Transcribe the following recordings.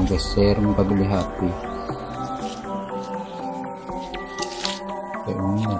orang geser membeli HP. Kayak mana?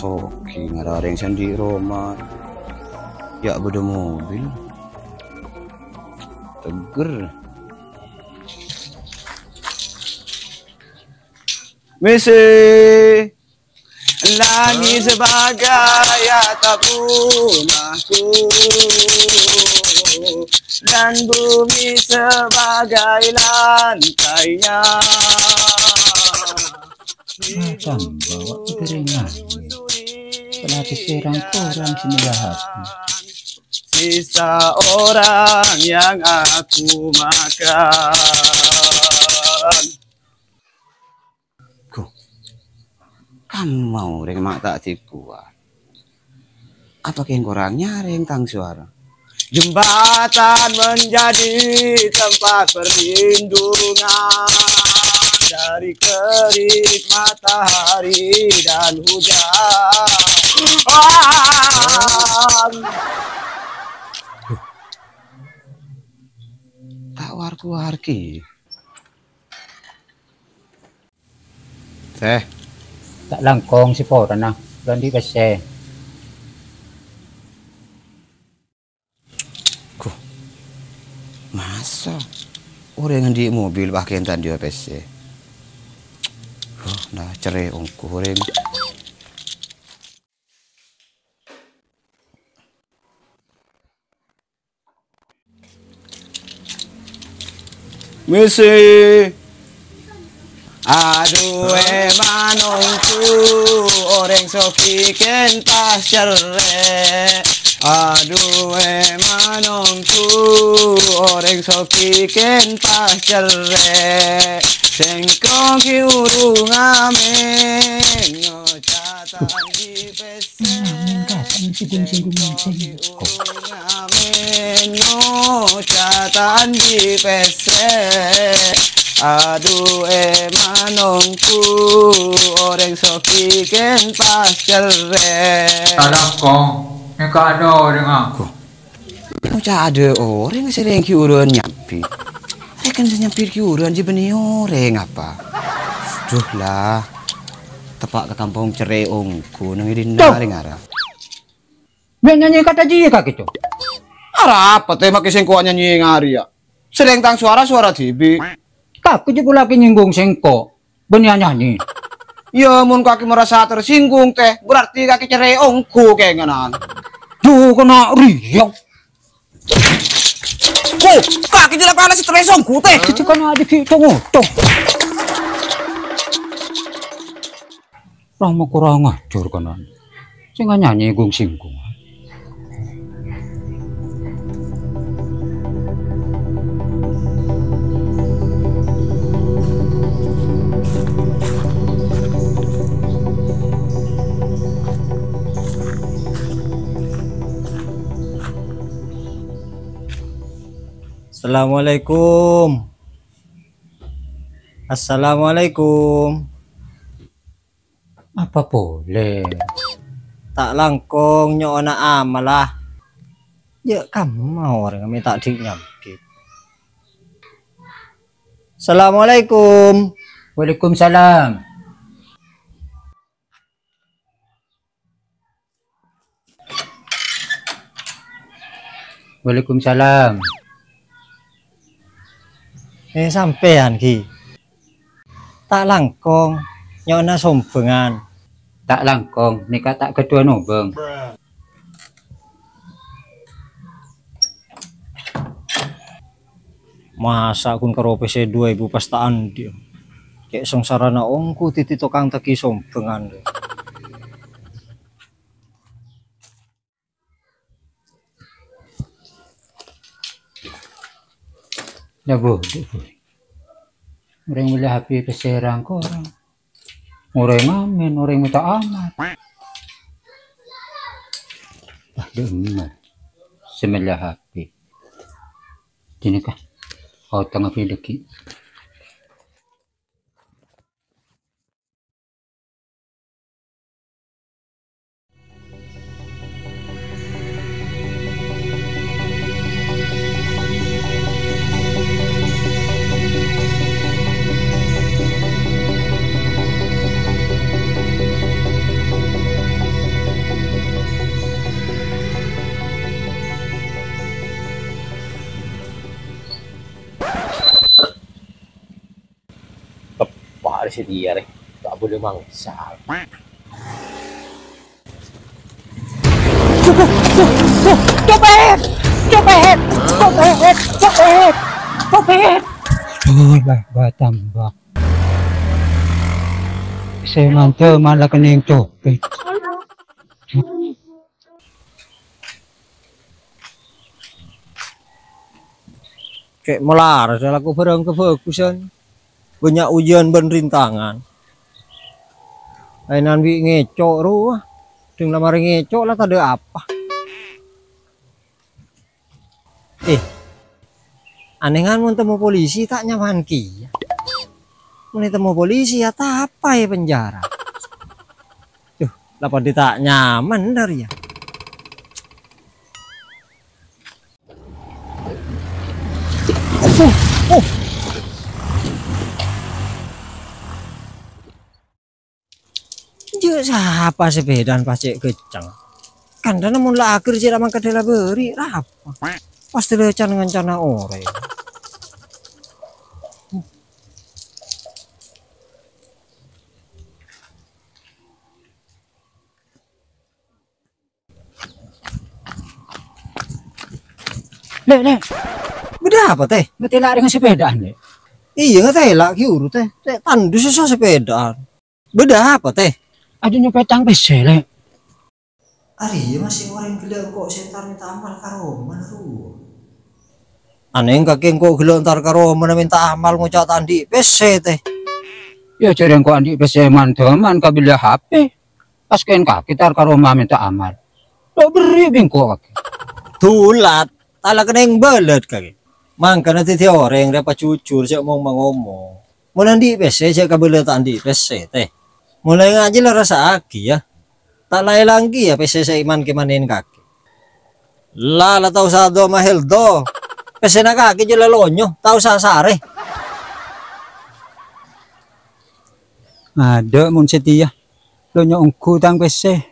Soki ngarareng sandi Roma ya beda mobil teger Misi langit sebagai atap rumahku dan bumi sebagai lantainya. Macam bawa pikirannya. Pelatih serang kurang sinilah hati. Sisa orang yang aku makan. Kamu mau reng mak tak kuat. Apa yang kurangnya reng tang suara? Jembatan menjadi tempat perlindungan dari terik matahari dan hujan. Tak warki. Teh. Tak langkong si Poran nah, ganti kese. Kok masa orang di mobil pakaian tadi PC. Nah cerai ongku orang. Misi aduh manongku orang soki kentas cerai. Aduh manongku orang soki kentas cerai. Sengkong ki urung amen ngocatan di pesen. Amen ngocatan di pesen. Aduh manongku orang soki ken pas cerai. Salam kong, nggak ada orang aku. Ucap ada orang sering kiuran nyampi. Rekan senyapir kiuran je beni orang apa? Duh lah, tepak ke kampung cerai ongku nang idina ngara. Biar nyanyi kata jika gitu. Ara apa teh makin sengko nyanyi ngari ya? Sering tang suara tibi. Kaki juga lagi nyinggung sengko, benih nyanyi. Ya, mun kaki merasa tersinggung teh, berarti kaki cerai ongku kengenan. Duh, kena riak. Kaki tidak panas cerai ongku teh. Cici kena adik itu ngotong. Rama kurang ajar kanan. Sehingga nyanyi gung singgung. Assalamualaikum. Assalamualaikum. Apa boleh? Tak langkong nyona amalah. Ya kamu mau orang minta dinyamkit. Assalamualaikum. Waalaikumsalam. Waalaikumsalam. Sampean ki. Tak langkong nyona sombengan. Tak langkong nikah tak kedua nobeng. Masa kun karo PC 2000 pastaan dia. Kayak sengsarana ongku titi tukang teki sombengan. Ya boleh. Orang boleh HP peserang kok orang. Orang ngamen, orang minta amat. Ah, demam. Semelah HP. Dini kah? Oh, tengah pilih. Pak di sini ya, tak boleh mangsal. Copet! Oh, batambak. Saya mantap malah kena yang copet. Kayak melar, saya laku barang kefokusan. Banyak ujian dan rintangan. Ainan bi ngecok ruah. Ding lamar ngecok lah tadi apa. Aneh kan mau temu polisi tak nyaman ki. Mau temu polisi ya tak apa ya penjara. Duh, lapan dia tak nyaman dari ya. Jauh siapa sepedaan pacek kecang. Kan dana mun lah akhir sih ramang kadela beri apa. Pasti lecan ngancana ore. Lek. Beda apa teh? Betul lah dengan sepedaan, Lek. Iya nggak teh lah kiuru teh. Teh tandu susah sepedaan. Beda apa teh? Aja nyopet tang bese, Lek. Ari masih orang gila kok setar minta amal karo mana ru. Aneh kakek kok gila ntar karo mana minta amal ngucap tandi bese teh. Ya cereng kok andi bese man kabila HP. Pas kain kaki tar karo minta amal. Lo beri bingko kaki. Tulat, tala kena yang balat kakek. Mangka nanti tiap orang yang dapat cucur siap ngomong. Mulai di bese siap kabila tandi bese teh. Mulai ngaji lah rasa aki ya. Tak lain lagi ya PC sa iman kimanin kaki. Lala tau sa do mahel do. PC na kaki jela lonyo tau sa sare. Ada mun setia. Lo nyongku tang PC.